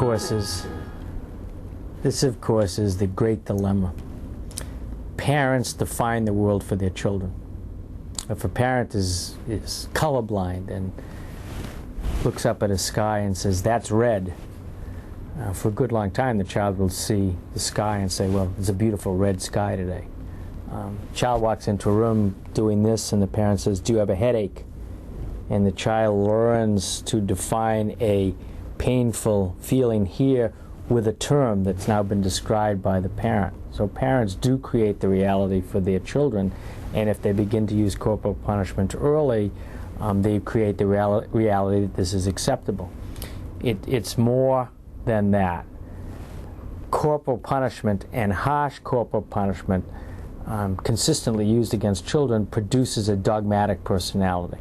course is the great dilemma. Parents define the world for their children. If a parent is colorblind and looks up at a sky and says, "That's red," for a good long time the child will see the sky and say, "Well, it's a beautiful red sky today." Child walks into a room doing this and the parent says, "Do you have a headache?" And the child learns to define a painful feeling here with a term that's now been described by the parent. So parents do create the reality for their children, and if they begin to use corporal punishment early, they create the reality that this is acceptable. It's more than that. Corporal punishment and harsh corporal punishment consistently used against children produces a dogmatic personality.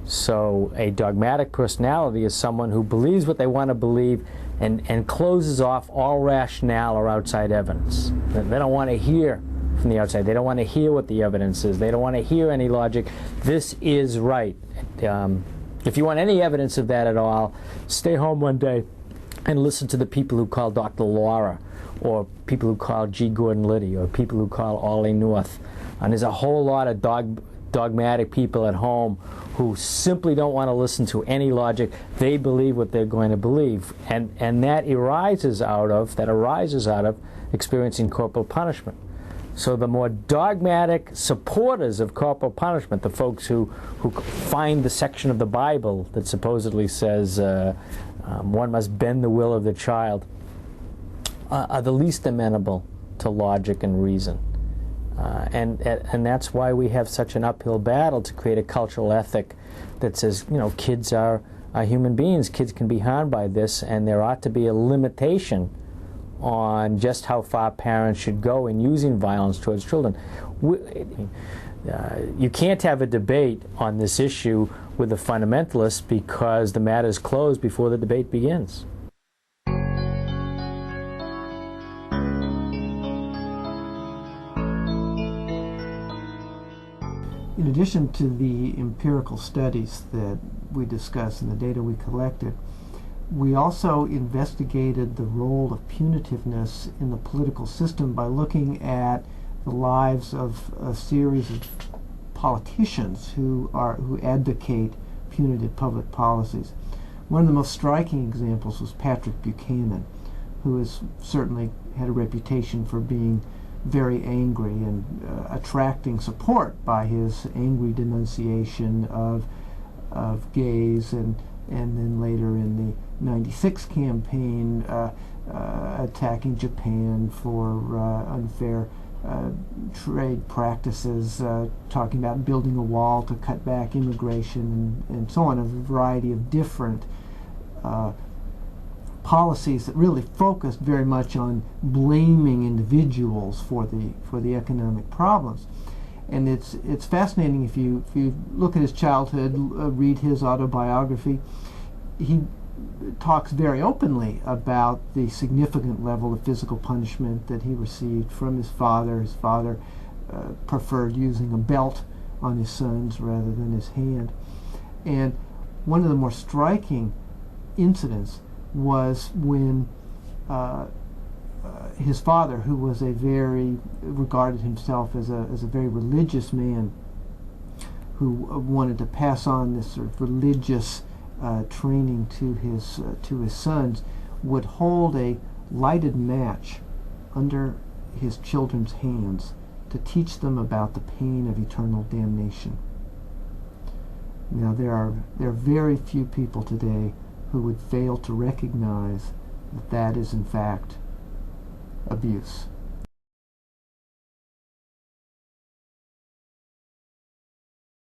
So a dogmatic personality is someone who believes what they want to believe and closes off all rationale or outside evidence. They don't want to hear from the outside. They don't want to hear what the evidence is. They don't want to hear any logic. This is right. If you want any evidence of that at all, stay home one day and listen to the people who call Dr. Laura, or people who call G. Gordon Liddy, or people who call Ollie North. And there's a whole lot of dogmatic people at home who simply don't want to listen to any logic. They believe what they're going to believe, and that arises out of experiencing corporal punishment. So the more dogmatic supporters of corporal punishment, the folks who find the section of the Bible that supposedly says one must bend the will of the child, are the least amenable to logic and reason. And that's why we have such an uphill battle to create a cultural ethic that says, kids are human beings, kids can be harmed by this, and there ought to be a limitation on just how far parents should go in using violence towards children. You can't have a debate on this issue with the fundamentalists because the matter is closed before the debate begins. In addition to the empirical studies that we discussed and the data we collected, we also investigated the role of punitiveness in the political system by looking at the lives of a series of politicians who advocate punitive public policies. One of the most striking examples was Patrick Buchanan, who has certainly had a reputation for being very angry and attracting support by his angry denunciation of gays, and then later in the '96 campaign attacking Japan for unfair trade practices, talking about building a wall to cut back immigration and so on, a variety of different policies that really focused very much on blaming individuals for the economic problems. And it's fascinating if you look at his childhood, read his autobiography. He talks very openly about the significant level of physical punishment that he received from his father. His father preferred using a belt on his sons rather than his hand. And one of the more striking incidents was when his father, who was regarded himself as a very religious man, who wanted to pass on this sort of religious training to his sons, would hold a lighted match under his children's hands to teach them about the pain of eternal damnation. Now there are very few people today who would fail to recognize that that is in fact abuse.